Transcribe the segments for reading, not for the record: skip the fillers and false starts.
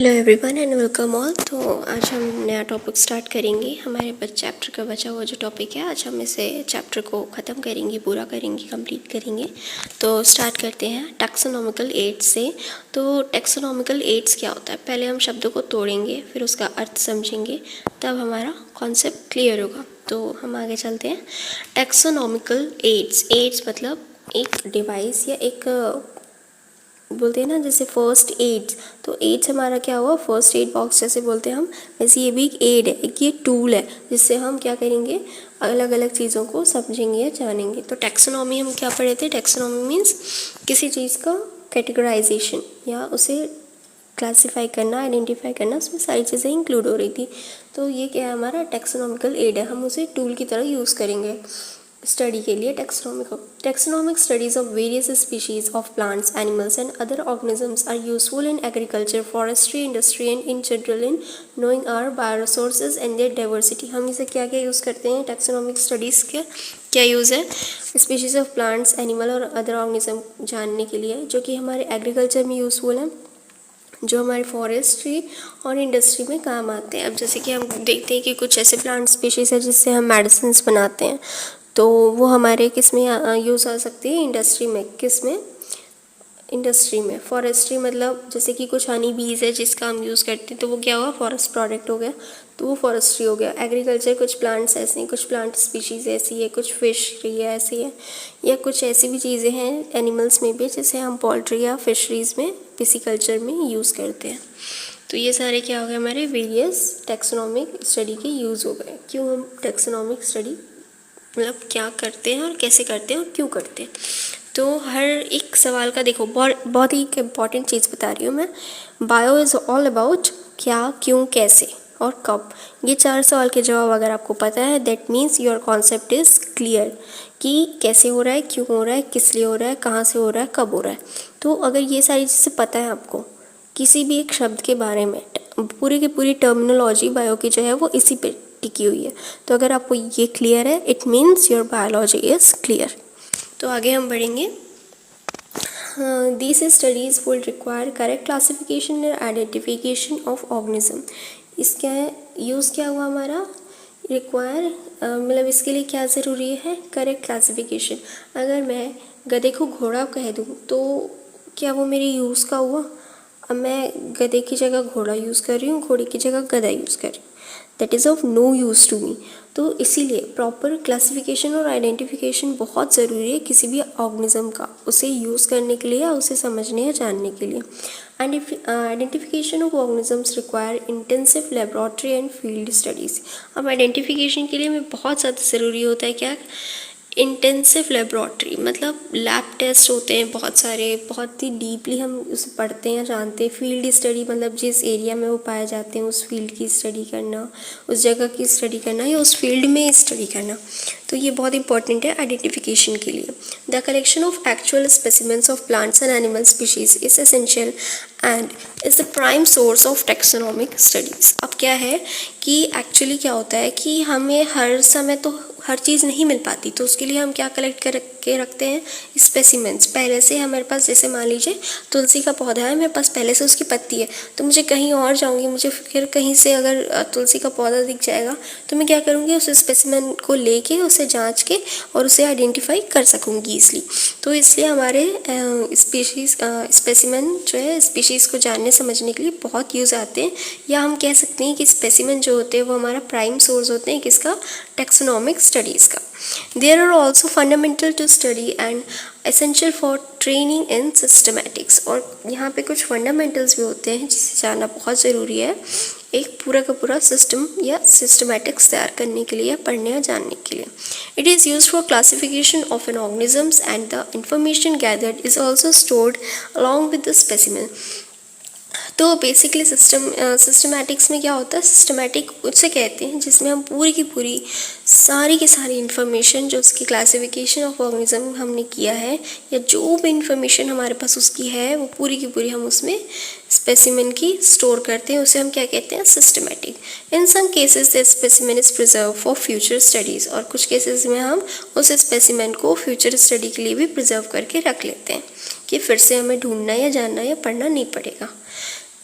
Hello everyone and welcome all. तो आज हम नया टॉपिक स्टार्ट करेंगे। हमारे बस चैप्टर का बचा हुआ जो टॉपिक है, आज हम इसे चैप्टर को ख़त्म करेंगे, पूरा करेंगे, कंप्लीट करेंगे। तो स्टार्ट करते हैं टैक्सोनॉमिकल एड्स से। तो टैक्सोनॉमिकल एड्स क्या होता है, पहले हम शब्दों को तोड़ेंगे, फिर उसका अर्थ समझेंगे, तब हमारा कॉन्सेप्ट क्लियर होगा। तो हम आगे चलते हैं। टैक्सोनॉमिकल एड्स मतलब एक डिवाइस या एक बोलते हैं ना, जैसे फर्स्ट एड्स। तो एड्स हमारा क्या हुआ, फर्स्ट एड बॉक्स जैसे बोलते हैं हम, वैसे ये भी एक एड है, एक ये टूल है जिससे हम क्या करेंगे, अलग अलग चीज़ों को समझेंगे या जानेंगे। तो टैक्सोनॉमी हम क्या पढ़े थे, टैक्सोनॉमी मीन्स किसी चीज़ का कैटेगराइजेशन या उसे क्लासीफाई करना, आइडेंटिफाई करना, उसमें सारी चीज़ें इंक्लूड हो रही थी। तो ये क्या है, हमारा टैक्सोनॉमिकल एड है, हम उसे टूल की तरह यूज़ करेंगे स्टडी के लिए। Taxonomic studies of various species of plants, animals and other organisms are useful in agriculture, forestry, industry and in general in knowing our bioresources and their diversity. हम इसे क्या क्या यूज़ करते हैं, टैक्सोनॉमिक स्टडीज़ के क्या यूज़ है, species of plants, animal और अदर ऑर्गेनिज्म जानने के लिए, जो कि हमारे एग्रीकल्चर में यूज़फुल है, जो हमारी फॉरेस्ट्री और इंडस्ट्री में काम आते हैं। अब जैसे कि हम देखते हैं कि कुछ ऐसे प्लांट स्पीशीज़ है जिससे हम मेडिसिन बनाते हैं, तो वो हमारे किस में यूज़ आ सकती है, इंडस्ट्री में। किस में, इंडस्ट्री में। फॉरेस्ट्री मतलब जैसे कि कुछ हनी बीज है जिसका हम यूज़ करते हैं, तो वो क्या हुआ, फॉरेस्ट प्रोडक्ट हो गया, तो वो फॉरेस्ट्री हो गया। एग्रीकल्चर, कुछ प्लांट्स ऐसे हैं, कुछ प्लांट स्पीशीज़ ऐसी है, कुछ फिशरी है ऐसी है, या कुछ ऐसी भी चीज़ें हैं एनिमल्स में भी जिसे हम पोल्ट्री या फिशरीज़ में, पिसीकल्चर में यूज़ करते हैं। तो ये सारे क्या हो गए, हमारे वेरियस टैक्सोनॉमिक स्टडी के यूज़ हो गए। क्यों हम टैक्सोनॉमिक स्टडी मतलब क्या करते हैं और कैसे करते हैं और क्यों करते हैं। तो हर एक सवाल का देखो, बहुत ही इम्पॉर्टेंट चीज़ बता रही हूँ मैं। बायो इज़ ऑल अबाउट क्या, क्यों, कैसे और कब। ये 4 सवाल के जवाब अगर आपको पता है, that means your concept is clear कि कैसे हो रहा है, क्यों हो रहा है, किस लिए हो रहा है, कहाँ से हो रहा है, कब हो रहा है। तो अगर ये सारी चीज़ें पता है आपको, किसी भी एक शब्द के बारे में, पूरी की पूरी टर्मिनोलॉजी बायो की जो है वो इसी पे टिकी हुई है। तो अगर आपको ये क्लियर है, it means your biology is clear. तो आगे हम बढ़ेंगे। These studies will require correct classification and identification of organism। इसका यूज़ क्या हुआ हमारा, रिक्वायर मतलब इसके लिए क्या ज़रूरी है, करेक्ट क्लासिफिकेशन। अगर मैं गधे को घोड़ा कह दूँ तो क्या वो मेरे यूज़ का हुआ। अब मैं गधे की जगह घोड़ा यूज़ कर रही हूँ, घोड़े की जगह गधा यूज़ कर रही हूँ, that is of no use to me. तो इसीलिए प्रॉपर क्लासिफिकेशन और आइडेंटिफिकेशन बहुत ज़रूरी है किसी भी ऑर्गेनिज्म का, उसे यूज़ करने के लिए या उसे समझने या जानने के लिए। Identification of organisms require intensive laboratory and field studies. अब आइडेंटिफिकेशन के लिए में बहुत ज़्यादा ज़रूरी होता है क्या, इंटेंसिव लेबोरेटरी, मतलब लैब टेस्ट होते हैं बहुत सारे, बहुत ही डीपली हम उसे पढ़ते हैं, जानते हैं। फील्ड स्टडी मतलब जिस एरिया में वो पाए जाते हैं उस फील्ड की स्टडी करना, उस जगह की स्टडी करना या उस फील्ड में स्टडी करना। तो ये बहुत इंपॉर्टेंट है आइडेंटिफिकेशन के लिए। The collection of actual specimens of plants and animal species is essential and is the prime source of taxonomic studies. अब क्या है कि एक्चुअली क्या होता है कि हमें हर समय तो हर चीज़ नहीं मिल पाती, तो उसके लिए हम क्या कलेक्ट करके रखते हैं, स्पेसिमेंट्स। पहले से हमारे पास, जैसे मान लीजिए तुलसी का पौधा है मेरे पास, पहले से उसकी पत्ती है, तो मुझे कहीं और जाऊंगी, मुझे फिर कहीं से अगर तुलसी का पौधा दिख जाएगा तो मैं क्या करूँगी, उस स्पेसिमेन को लेके उसे जांच के और उसे आइडेंटिफाई कर सकूँगी इसलिए। तो इसलिए हमारे स्पीशीज़ स्पेसिमेन जो है स्पीशीज़ को जानने समझने के लिए बहुत यूज़ आते हैं, या हम कह सकते हैं कि स्पेसिमेन जो होते हैं वो हमारा प्राइम सोर्स होते हैं किसका, टैक्सोनॉमिक स्टडीज़ का। There are also fundamental to study and essential for training in systematics. और यहाँ पे कुछ फंडामेंटल्स भी होते हैं जिसे जानना बहुत ज़रूरी है, एक पूरा का पूरा सिस्टम या सिस्टमैटिक्स तैयार करने के लिए, पढ़ने या जानने के लिए। It is use for classification of N organisms and the information gathered is also stored along with the specimen. तो बेसिकली सिस्टमैटिक्स में क्या होता है, सिस्टमैटिक उसे कहते हैं जिसमें हम पूरी की पूरी सारी की सारी इन्फॉर्मेशन जो उसकी क्लासिफिकेशन ऑफ ऑर्गेनिज्म हमने किया है, या जो भी इन्फॉर्मेशन हमारे पास उसकी है वो पूरी की पूरी हम उसमें स्पेसिमेन की स्टोर करते हैं, उसे हम क्या कहते हैं, systematic. In some cases the specimen is preserve for future studies. और कुछ केसेस में हम उस स्पेसिमेन को फ्यूचर स्टडी के लिए भी प्रिजर्व करके रख लेते हैं कि फिर से हमें ढूंढना या जानना या पढ़ना नहीं पड़ेगा।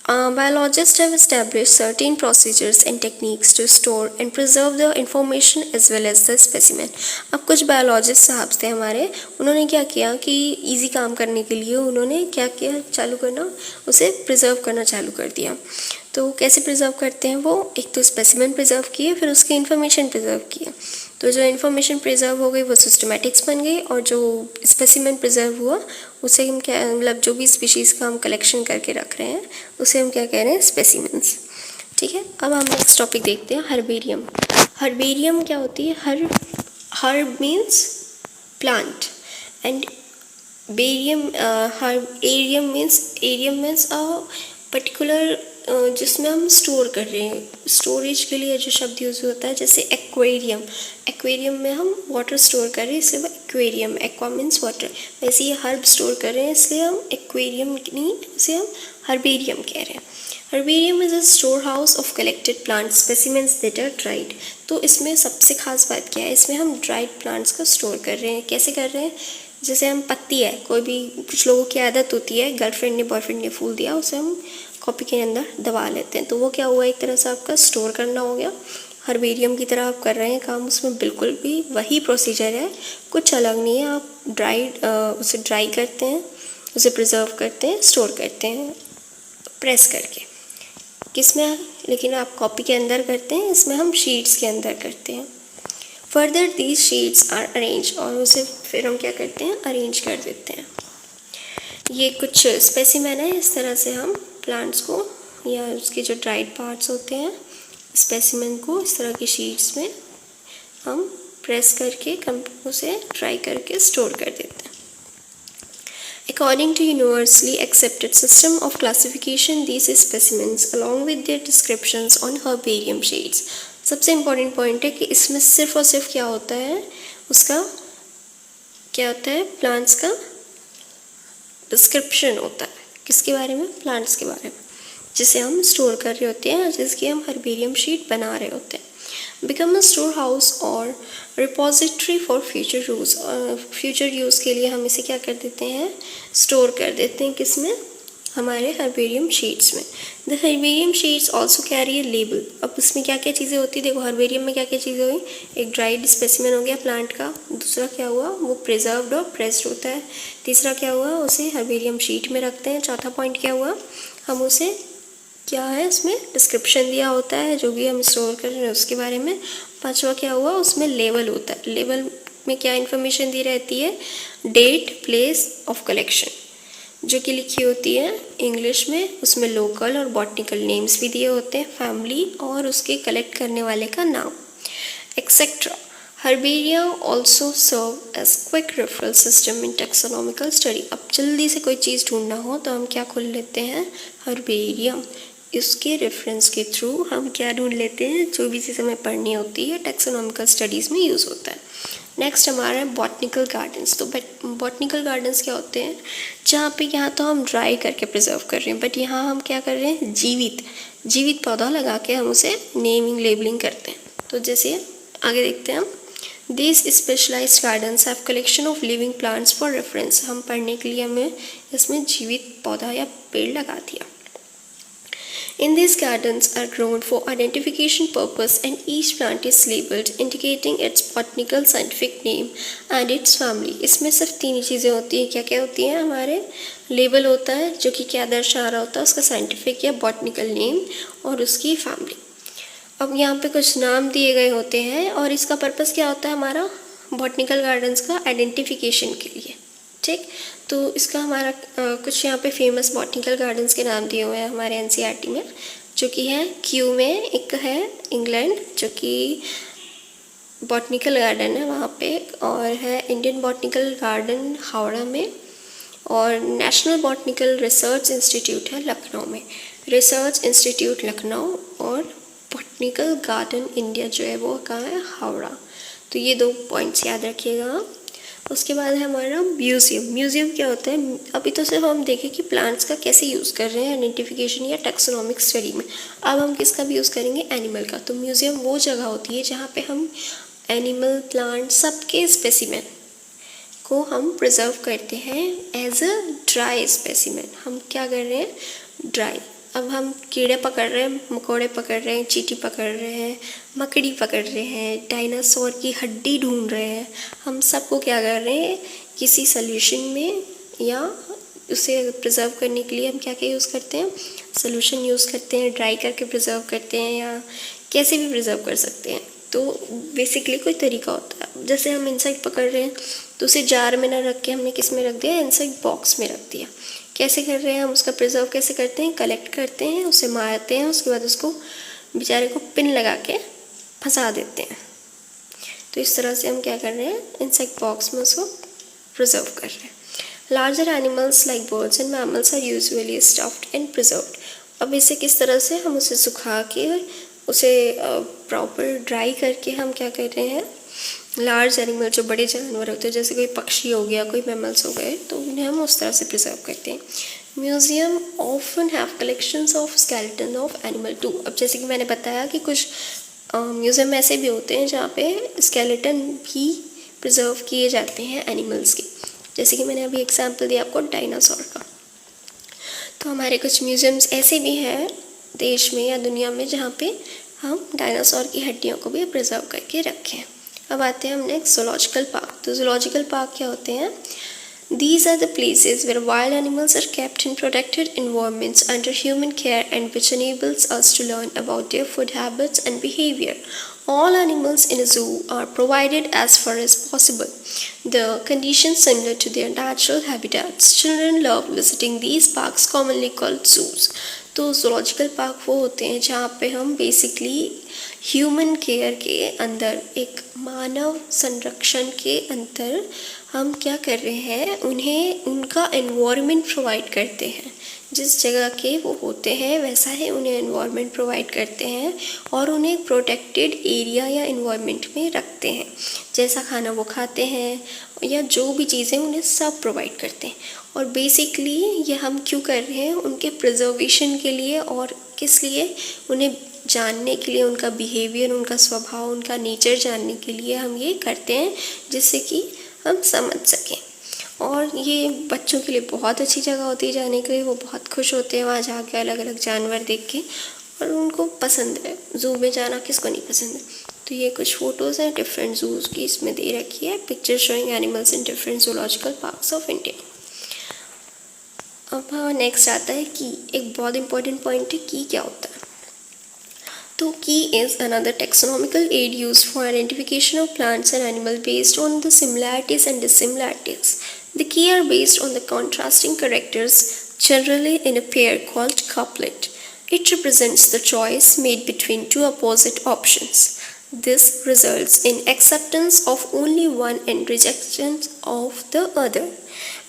Biologists have established certain procedures and techniques to store and preserve the information as well as the specimen. अब कुछ बायोलॉजिस्ट साहब थे हमारे, उन्होंने क्या किया कि इजी काम करने के लिए उन्होंने क्या किया, चालू करना, उसे प्रिजर्व करना चालू कर दिया. तो कैसे प्रिजर्व करते हैं वो, एक तो स्पेसिमेन प्रिजर्व किए, फिर उसकी इन्फॉर्मेशन प्रिजर्व किए. तो जो इन्फॉर्मेशन प्रिजर्व हो गई वो सिस्टमेटिक्स बन गई, और जो स्पेसिमेन प्रिजर्व हुआ उसे हम क्या, मतलब जो भी स्पीशीज़ का हम कलेक्शन करके रख रहे हैं उसे हम क्या कह रहे हैं, स्पेसिमेंस. ठीक है, अब हम नेक्स्ट टॉपिक देखते हैं, हर्बेरियम. हर्बेरियम क्या होती है? Herb means plant and barium, arium means a particular जिसमें हम स्टोर कर रहे हैं. स्टोरेज के लिए जो शब्द यूज़ होता है, जैसे एक्वेरियम. एक्वेरियम में हम वाटर स्टोर कर रहे हैं, इसलिए वो एक्वेरियम, एक्वा मीन्स वाटर. वैसे ये हर्ब स्टोर कर रहे हैं, इसलिए हम एक्वेरियम नहीं, इसे हम हर्बेरियम कह रहे हैं. Herbarium is a store house of collected plant specimens that are dried. तो इसमें सबसे खास बात क्या है, इसमें हम ड्राइड प्लांट्स को स्टोर कर रहे हैं. कैसे कर रहे हैं? जैसे हम पत्ती है, कोई भी, कुछ लोगों की आदत होती है, गर्लफ्रेंड ने बॉयफ्रेंड ने फूल दिया, उसे हम कॉपी के अंदर दबा लेते हैं. तो वो क्या हुआ, एक तरह से आपका स्टोर करना हो गया. हर्बेरियम की तरह आप कर रहे हैं काम, उसमें बिल्कुल भी वही प्रोसीजर है, कुछ अलग नहीं है. आप उसे ड्राई करते हैं, उसे प्रिजर्व करते हैं, स्टोर करते हैं प्रेस करके. किसमें? लेकिन आप कॉपी के अंदर करते हैं, इसमें हम शीट्स के अंदर करते हैं. Further these sheets are arrange, और उसे फिर हम क्या करते हैं, अरेंज कर देते हैं. ये कुछ स्पेसिमेन है, इस तरह से हम प्लांट्स को या उसके जो ड्राइड पार्ट्स होते हैं, स्पेसिमेन को इस तरह की शीट्स में हम प्रेस करके उसे ड्राई करके स्टोर कर देते हैं. According to universally accepted system of classification, these specimens along with their descriptions on herbarium sheets. सबसे इम्पॉर्टेंट पॉइंट है कि इसमें सिर्फ और सिर्फ क्या होता है, उसका क्या होता है, प्लांट्स का डिस्क्रिप्शन होता है. किसके बारे में? प्लांट्स के बारे में, जिसे हम स्टोर कर रहे होते हैं, जिसकी हम हर्बेरियम शीट बना रहे होते हैं. बिकम अ स्टोर हाउस और repository for future use. Future use के लिए हम इसे क्या कर देते हैं, स्टोर कर देते हैं. किसमें? हमारे हर्बेरियम शीट्स में. The herbarium sheets also carry A label. अब इसमें क्या क्या चीज़ें होती है, देखो हर्बेरियम में क्या क्या चीज़ें हुई, एक ड्राइड स्पेसिमेन हो गया प्लांट का, दूसरा क्या हुआ, वो प्रिजर्व्ड और प्रेस्ड होता है, तीसरा क्या हुआ, उसे हर्बेरियम शीट में रखते हैं, चौथा पॉइंट क्या हुआ, हम उसे क्या है, उसमें डिस्क्रिप्शन दिया होता है जो भी हम स्टोर कर रहे हैं उसके बारे में. पांचवा क्या हुआ, उसमें लेवल होता है. लेवल में क्या इन्फॉर्मेशन दी रहती है, डेट, प्लेस ऑफ कलेक्शन जो कि लिखी होती है इंग्लिश में. उसमें लोकल और बॉटनिकल नेम्स भी दिए होते हैं, फैमिली और उसके कलेक्ट करने वाले का नाम, etcetera. Herbarium also serve as quick referral system in taxonomical study. अब जल्दी से कोई चीज़ ढूंढना हो तो हम क्या खोल लेते हैं, हर्बेरियम. इसके रेफरेंस के थ्रू हम क्या ढूंढ लेते हैं, जो भी चीज़ हमें पढ़नी होती है टेक्सोनॉमिकल स्टडीज़ में यूज़ होता है. नेक्स्ट हमारा है बॉटनिकल गार्डन्स. तो बॉटनिकल गार्डन्स क्या होते हैं, जहाँ पे यहाँ तो हम ड्राई करके प्रिजर्व कर रहे हैं, बट यहाँ हम क्या कर रहे हैं, जीवित पौधा लगा के हम उसे नेमिंग लेबलिंग करते हैं. तो जैसे आगे देखते हैं हम, this specialised gardens have collection of living plants for reference. हम पढ़ने के लिए हमें इसमें जीवित पौधा या पेड़ लगा दिया. In these gardens are grown for identification purpose and each plant is labeled indicating its botanical scientific name and its family. इसमें सिर्फ तीन चीज़ें होती हैं. क्या क्या होती हैं, हमारे लेबल होता है जो कि क्या दर्शा रहा होता है, उसका साइंटिफिक या बॉटनिकल नेम और उसकी फैमिली. अब यहाँ पे कुछ नाम दिए गए होते हैं और इसका पर्पस क्या होता है, हमारा बॉटनिकल गार्डन्स का आइडेंटिफिकेशन के लिए. ठीक, तो इसका हमारा कुछ यहाँ पे फेमस बॉटनिकल गार्डन्स के नाम दिए हुए हैं हमारे एनसीईआरटी में, जो कि है क्यू में, एक है इंग्लैंड जो कि बॉटनिकल गार्डन है वहाँ पे, और है इंडियन बॉटनिकल गार्डन हावड़ा में, और नेशनल बॉटनिकल रिसर्च इंस्टीट्यूट है लखनऊ में. रिसर्च इंस्टीट्यूट लखनऊ और बॉटनिकल गार्डन इंडिया जो है वो कहाँ है, हावड़ा. तो ये दो पॉइंट्स याद रखिएगा. उसके बाद है हमारा म्यूज़ियम क्या होता है, अभी तो सिर्फ हम देखें कि प्लांट्स का कैसे यूज़ कर रहे हैं आइडेंटिफिकेशन या टैक्सोनॉमिक स्टडी में. अब हम किसका भी यूज़ करेंगे, एनिमल का. तो म्यूज़ियम वो जगह होती है जहाँ पे हम एनिमल, प्लांट, सबके स्पेसिमेन को हम प्रिजर्व करते हैं एज अ ड्राई स्पेसिमेन. हम क्या कर रहे हैं, ड्राई. अब हम कीड़े पकड़ रहे हैं, मकोड़े पकड़ रहे हैं, चींटी पकड़ रहे हैं, मकड़ी पकड़ रहे हैं, डायनासोर की हड्डी ढूंढ रहे हैं। हम सबको क्या कर रहे हैं, किसी सॉल्यूशन में या उसे प्रिजर्व करने के लिए हम क्या क्या यूज़ करते हैं, सॉल्यूशन यूज़ करते हैं, ड्राई करके प्रिजर्व करते हैं या कैसे भी प्रिजर्व कर सकते हैं। तो बेसिकली कोई तरीका होता है। जैसे हम इंसेक्ट पकड़ रहे हैं तो उसे जार में ना रख के हमने किस में रख दिया, इंसेक्ट बॉक्स में रख दिया। कैसे कर रहे हैं हम, उसका प्रिजर्व कैसे करते हैं, कलेक्ट करते हैं, उसे मारते हैं, उसके बाद उसको बेचारे को पिन लगा के फंसा देते हैं। तो इस तरह से हम क्या कर रहे हैं, इंसेक्ट बॉक्स में उसको प्रिजर्व कर रहे हैं। Larger animals like birds and mammals are usually stuffed and preserved. अब इसे किस तरह से हम उसे सुखा के उसे प्रॉपर ड्राई करके हम क्या कर रहे हैं, लार्ज एनिमल जो बड़े जानवर होते हैं जैसे कोई पक्षी हो गया, कोई मैमल्स हो गए, तो उन्हें हम उस तरह से प्रिजर्व करते हैं। Museum often have collections of skeleton of animal too. अब जैसे कि मैंने बताया कि कुछ म्यूजियम ऐसे भी होते हैं जहाँ पे स्केलेटन भी प्रिजर्व किए जाते हैं एनिमल्स के। जैसे कि मैंने अभी एग्जाम्पल दिया आपको डायनासोर का। तो हमारे कुछ म्यूजियम्स ऐसे भी हैं देश में या दुनिया में जहाँ पे हम डायनासोर की हड्डियों को भी प्रिजर्व करके रखें। अब आते हैं हम नेक्स्ट ज़ूलॉजिकल पार्क। तो ज़ूलॉजिकल पार्क क्या होते हैं, These are the places where wild animals are kept in protected environments under human care and which enables us to learn about their food habits and behavior. All animals in a zoo are provided as far as possible the conditions similar to their natural habitats. Children love visiting these parks commonly called zoos. तो zoological park वो होते हैं जहाँ पे हम basically human care के अंदर, एक मानव संरक्षण के अंदर हम क्या कर रहे हैं, उन्हें उनका एनवायरनमेंट प्रोवाइड करते हैं। जिस जगह के वो होते हैं वैसा ही उन्हें एनवायरनमेंट प्रोवाइड करते हैं और उन्हें एक प्रोटेक्टेड एरिया या एनवायरनमेंट में रखते हैं। जैसा खाना वो खाते हैं या जो भी चीज़ें उन्हें सब प्रोवाइड करते हैं। और बेसिकली ये हम क्यों कर रहे हैं, उनके प्रिजर्वेशन के लिए और किस लिए, उन्हें जानने के लिए, उनका बिहेवियर, उनका स्वभाव, उनका नेचर जानने के लिए हम ये करते हैं, जिससे कि हम समझ सकें। और ये बच्चों के लिए बहुत अच्छी जगह होती है जाने के लिए, वो बहुत खुश होते हैं वहाँ जाके अलग अलग जानवर देख के, और उनको पसंद है। ज़ू में जाना किसको नहीं पसंद है। तो ये कुछ फ़ोटोज़ हैं डिफरेंट ज़ूज़ की इसमें दे रखी है, picture showing animals in different zoological parks of India. अब हाँ नेक्स्ट आता है की। एक बहुत इंपॉर्टेंट पॉइंट है, की क्या होता है। तो key is another taxonomical aid used for identification of plants and animals based on the similarities and dissimilarities. The key are based on the contrasting characters, generally in a pair called couplet. It represents the choice made between two opposite options. This results in acceptance of only one and rejection of the other.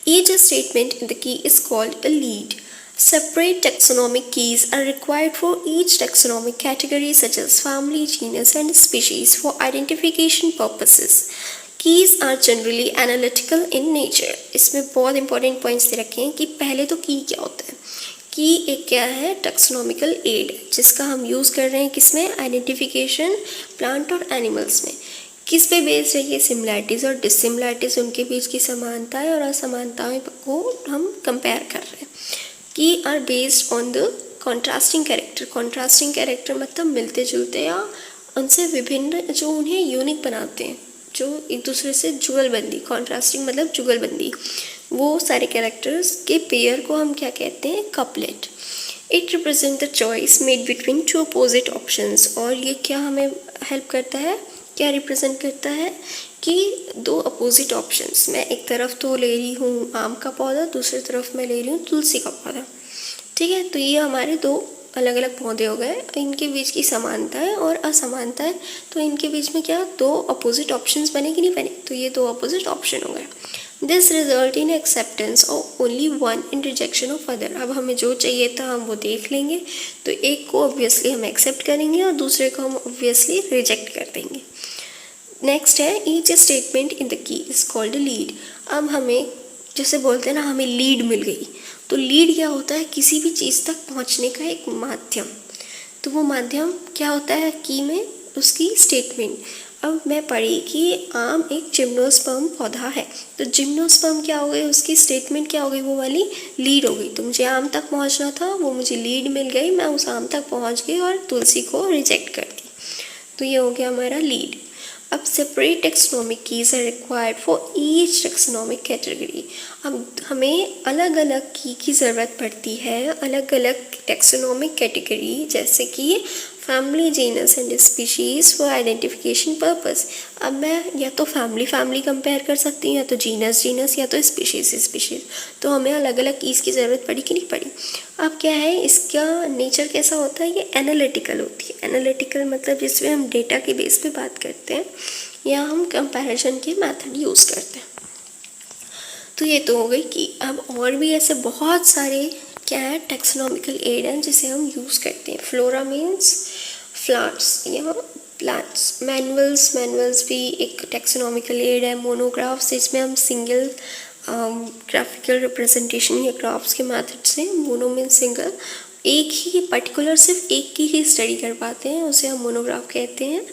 Each statement in the key is called a lead. Separate taxonomic keys are required for each taxonomic category such as family, genus and species for identification purposes. Keys are generally analytical in nature. इसमें बहुत important points दे रखे हैं कि पहले तो की क्या होता है। की एक क्या है, टैक्सोनॉमिकल एड, जिसका हम यूज़ कर रहे हैं किसमें, आइडेंटिफिकेशन प्लांट और एनिमल्स में। किस पे बेस्ड है ये, सिमिलैरिटीज़ और डिसिमिलैरिटीज़, उनके बीच की समानताएं और असमानताएं को हम कंपेयर कर रहे हैं। Key are based on the contrasting character. Contrasting character मतलब मिलते जुलते या उनसे विभिन्न, जो उन्हें यूनिक बनाते हैं, जो एक दूसरे से जुगलबंदी। कॉन्ट्रास्टिंग मतलब जुगलबंदी। वो सारे कैरेक्टर्स के पेयर को हम क्या कहते हैं, couplet. It represent the choice made between two opposite options. और ये क्या हमें हेल्प करता है, क्या रिप्रेजेंट करता है कि दो अपोजिट ऑप्शंस, मैं एक तरफ तो ले रही हूँ आम का पौधा, दूसरी तरफ मैं ले रही हूँ तुलसी का पौधा, ठीक है। तो ये हमारे दो अलग अलग पौधे हो गए, इनके बीच की समानता है और असमानता है। तो इनके बीच में क्या, दो अपोजिट ऑप्शंस बने कि नहीं बने, तो ये दो अपोजिट ऑप्शन हो गए। This result in acceptance of only one in rejection of other. अब हमें जो चाहिए था हम वो देख लेंगे, तो एक को ऑब्वियसली हम एक्सेप्ट करेंगे और दूसरे को हम ऑब्वियसली रिजेक्ट कर देंगे। नेक्स्ट है, each statement in the key is called lead. अब हमें जैसे बोलते हैं ना, हमें लीड मिल गई, तो लीड क्या होता है, किसी भी चीज़ तक पहुंचने का एक माध्यम। तो वो माध्यम क्या होता है की में, उसकी स्टेटमेंट। अब मैं पढ़ी कि आम एक जिम्नोस्पर्म पौधा है, तो जिम्नोस्पर्म क्या हो गई, उसकी स्टेटमेंट क्या हो गई, वो वाली लीड हो गई। तो मुझे आम तक पहुंचना था, वो मुझे लीड मिल गई, मैं उस आम तक पहुंच गई और तुलसी को रिजेक्ट कर दी। तो ये हो गया हमारा लीड। अब separate taxonomic keys are required for each taxonomic category. अब हमें अलग अलग की ज़रूरत पड़ती है, अलग अलग टेक्सोनोमिक कैटेगरी, जैसे कि family, genus and species for identification purpose. अब मैं या तो फैमिली कंपेयर कर सकती हूँ, या तो जीनस या तो स्पीशीज़। तो हमें अलग अलग कीज़ की ज़रूरत पड़ी कि नहीं पड़ी। अब क्या है, इसका नेचर कैसा होता है, ये एनालिटिकल होती है। एनालिटिकल मतलब जिसमें हम डेटा के बेस पे बात करते हैं या हम कंपैरिजन के मेथड यूज़ करते हैं। तो ये तो हो गई कि अब और भी ऐसे बहुत सारे क्या है टेक्सोनॉमिकल एड हैं जिसे हम यूज़ करते हैं। फ्लोरा मीन्स प्लांट्स या प्लांट्स। मैनुअल्स भी एक टेक्सोनॉमिकल एड है। मोनोग्राफ्स, इसमें हम सिंगल ग्राफिकल रिप्रेजेंटेशन या ग्राफ्स के मेथड से, मोनो मीन्स सिंगल, एक ही पर्टिकुलर सिर्फ एक की ही स्टडी कर पाते हैं, उसे हम मोनोग्राफ कहते हैं।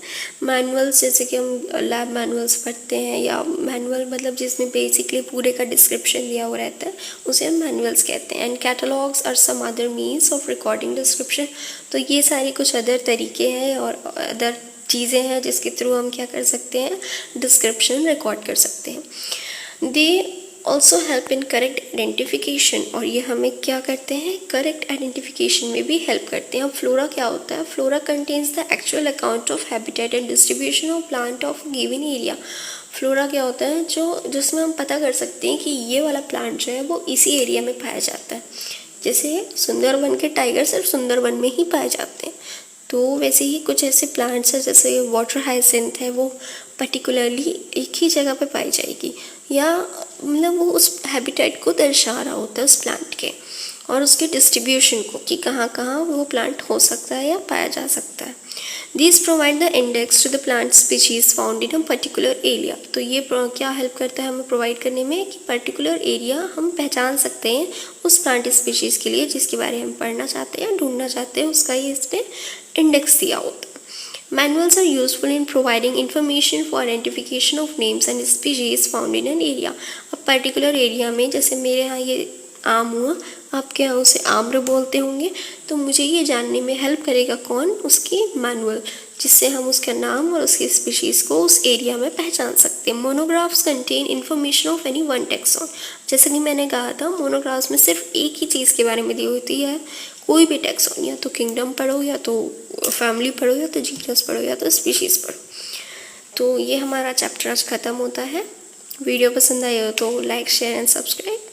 मैनुअल्स, जैसे कि हम लैब मैनुअल्स पढ़ते हैं, या मैनुअल मतलब जिसमें बेसिकली पूरे का डिस्क्रिप्शन दिया हुआ रहता है, उसे हम मैनुअल्स कहते हैं। And catalogues are some other means of recording description. तो ये सारी कुछ अदर तरीके हैं और अदर चीज़ें हैं जिसके थ्रू हम क्या कर सकते हैं, डिस्क्रिप्शन रिकॉर्ड कर सकते हैं। They also help in correct identification, और ये हमें क्या करते हैं, करेक्ट आइडेंटिफिकेशन में भी हेल्प करते हैं। अब फ्लोरा क्या होता है, flora contains the actual account of habitat and distribution of plant of given area. Flora क्या होता है, जिसमें हम पता कर सकते हैं कि ये वाला प्लांट जो है वो इसी एरिया में पाया जाता है। जैसे सुंदरबन के टाइगर सिर्फ सुंदरबन में ही पाए जाते हैं, तो वैसे ही कुछ ऐसे प्लांट्स हैं जैसे वाटर हाइसिंथ है, वो पर्टिकुलरली एक ही जगह पे पाई जाएगी, या मतलब वो उस हैबिटेट को दर्शा रहा होता है उस प्लांट के और उसके डिस्ट्रीब्यूशन को, कि कहाँ कहाँ वो प्लांट हो सकता है या पाया जा सकता है। These provide the index to the plant species found in a particular area। तो ये क्या हेल्प करता है हमें प्रोवाइड करने में, कि पर्टिकुलर एरिया हम पहचान सकते हैं उस प्लांट स्पीशीज़ के लिए जिसके बारे में हम पढ़ना चाहते हैं, ढूंढना चाहते हैं, उसका ही इस पर इंडेक्स दिया होता है। Manuals are useful in providing information for identification of names and species found in an area। अब पर्टिकुलर एरिया में, जैसे मेरे यहाँ ये आम हुआ, आपके यहाँ उसे आम्र बोलते होंगे, तो मुझे ये जानने में हेल्प करेगा कौन, उसकी मैनुअल, जिससे हम उसका नाम और उसकी स्पीशीज़ को उस एरिया में पहचान सकते हैं। Monographs contain information of any one tax on. जैसे कि मैंने कहा था, मोनोग्राफ्स में सिर्फ एक ही चीज़ के बारे में दी होती है। कोई भी टेक्सॉन, या तो किंगडम पढ़ो, या तो फैमिली पढ़ो, या तो जीनस पढ़ो, या तो स्पीशीज़ पढ़ो। तो ये हमारा चैप्टर आज ख़त्म होता है। वीडियो पसंद आई हो तो लाइक, शेयर एंड सब्सक्राइब।